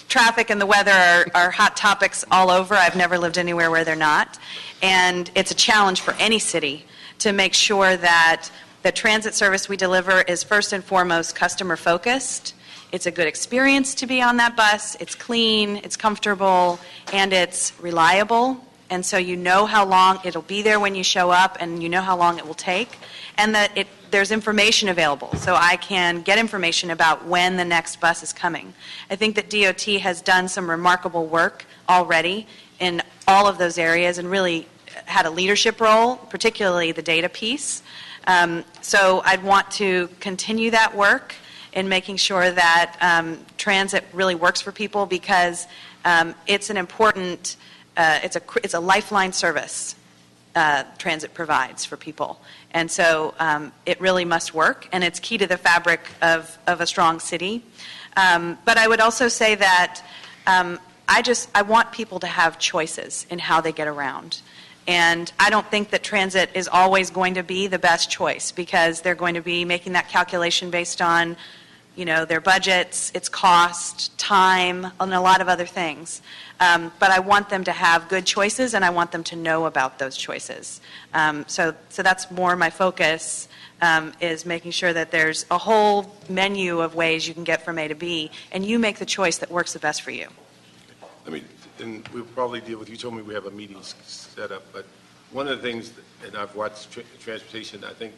traffic and the weather are hot topics all over. I've never lived anywhere where they're not. And it's a challenge for any city to make sure that the transit service we deliver is first and foremost customer focused. It's a good experience to be on that bus. It's clean, it's comfortable, and it's reliable. And so you know how long it'll be there when you show up, and you know how long it will take. And that there's information available, so I can get information about when the next bus is coming. I think that DOT has done some remarkable work already in all of those areas and really had a leadership role, particularly the data piece. So I'd want to continue that work in making sure that transit really works for people, because it's an important, it's a lifeline service transit provides for people. And so it really must work, and it's key to the fabric of a strong city. But I would also say that I want people to have choices in how they get around. And I don't think that transit is always going to be the best choice, because they're going to be making that calculation based on their budgets, its cost, time, and a lot of other things. But I want them to have good choices, and I want them to know about those choices. So that's more my focus, is making sure that there's a whole menu of ways you can get from A to B, and you make the choice that works the best for you. And we'll probably deal with, you told me we have a meeting set up, but one of the things, and I've watched transportation, I think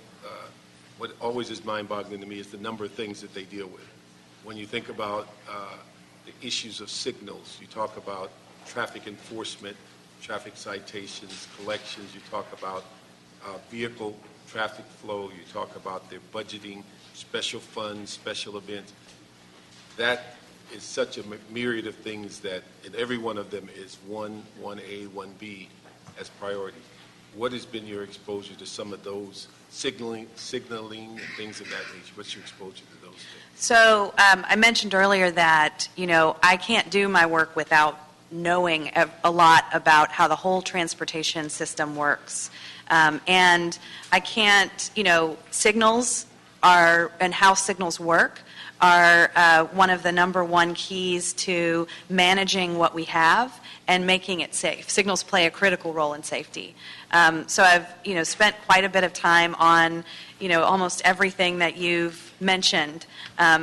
what always is mind-boggling to me is the number of things that they deal with. When you think about the issues of signals, you talk about traffic enforcement, traffic citations, collections, you talk about vehicle traffic flow, you talk about their budgeting, special funds, special events. That is such a myriad of things that, and every one of them is 1A, 1B as priority. What has been your exposure to some of those signaling and things of that nature? What's your exposure to those things? So I mentioned earlier that, I can't do my work without knowing a lot about how the whole transportation system works. And I can't, signals are, and how signals work are one of the number one keys to managing what we have and making it safe. Signals play a critical role in safety. So I've, spent quite a bit of time on, almost everything that you've mentioned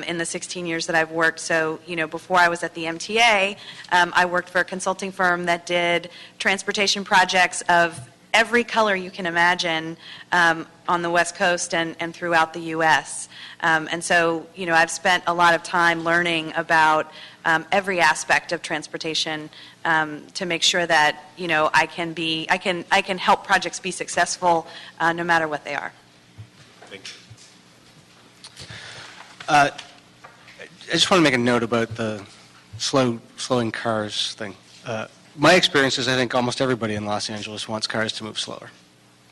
in the 16 years that I've worked. So, before I was at the MTA, I worked for a consulting firm that did transportation projects of every color you can imagine on the West Coast and throughout the U.S. And so, I've spent a lot of time learning about every aspect of transportation to make sure that, I can help projects be successful no matter what they are. Thank you. I just want to make a note about the slowing cars thing. My experience is I think almost everybody in Los Angeles wants cars to move slower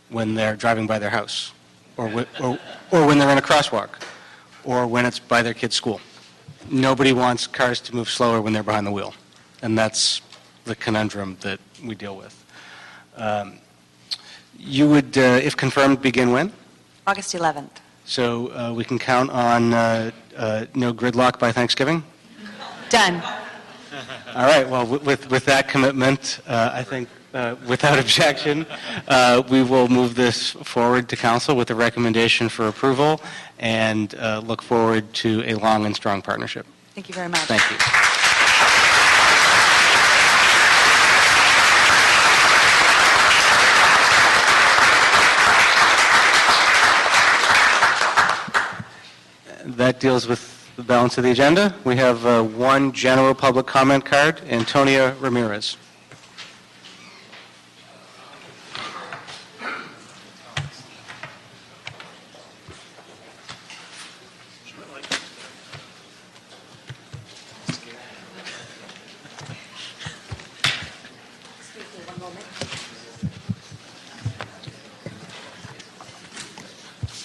when they're driving by their house or when they're in a crosswalk or when it's by their kid's school. Nobody wants cars to move slower when they're behind the wheel, and that's the conundrum that we deal with. You would, if confirmed, begin when? August 11th. So we can count on no gridlock by Thanksgiving? Done. All right, well, with that commitment, I think without objection, we will move this forward to council with a recommendation for approval and look forward to a long and strong partnership. Thank you very much. Thank you. That deals with the balance of the agenda. We have one general public comment card, Antonia Ramirez.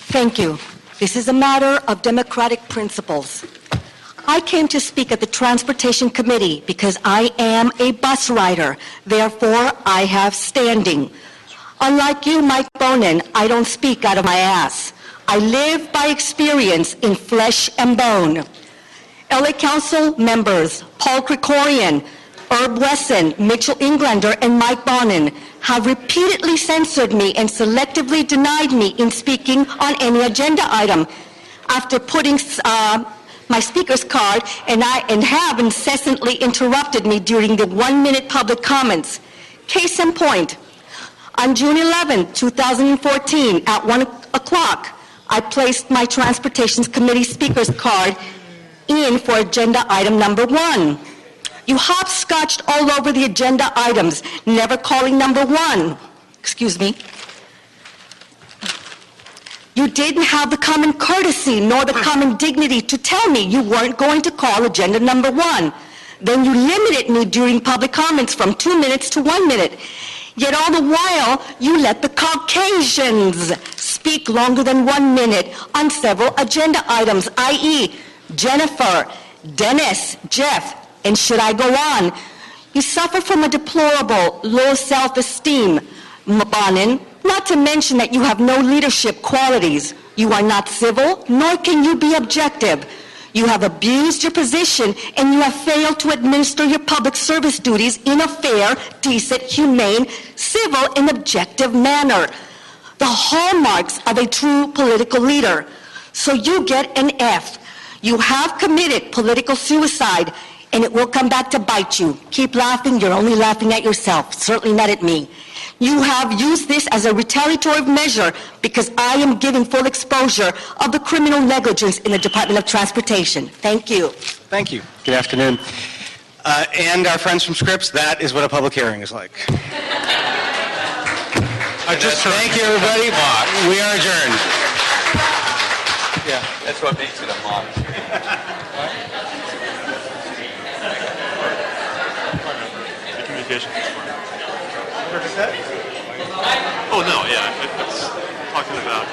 Thank you. This is a matter of democratic principles. I came to speak at the Transportation Committee because I am a bus rider. Therefore, I have standing. Unlike you, Mike Bonin, I don't speak out of my ass. I live by experience in flesh and bone. LA Council members Paul Krikorian, Herb Wesson, Mitchell Englander, and Mike Bonin have repeatedly censored me and selectively denied me in speaking on any agenda item after putting my speaker's card and have incessantly interrupted me during the 1-minute public comments. Case in point, on June 11, 2014, at 1 o'clock, I placed my Transportation Committee speaker's card in for agenda item number 1. You hopscotched all over the agenda items, never calling number 1. Excuse me. You didn't have the common courtesy nor the common dignity to tell me you weren't going to call agenda number 1. Then you limited me during public comments from 2 minutes to 1 minute. Yet all the while, you let the Caucasians speak longer than 1 minute on several agenda items, i.e. Jennifer, Dennis, Jeff, and should I go on? You suffer from a deplorable low self-esteem, Bonin, not to mention that you have no leadership qualities. You are not civil, nor can you be objective. You have abused your position, and you have failed to administer your public service duties in a fair, decent, humane, civil, and objective manner. The hallmarks of a true political leader. So you get an F. You have committed political suicide, and it will come back to bite you. Keep laughing. You're only laughing at yourself, certainly not at me. You have used this as a retaliatory measure because I am giving full exposure of the criminal negligence in the Department of Transportation. Thank you. Thank you. Good afternoon. And our friends from Scripps, that is what a public hearing is like. Thank you, everybody. We are adjourned. Yeah, that's what makes it a mock. Communication. Oh, no, yeah, it's talking about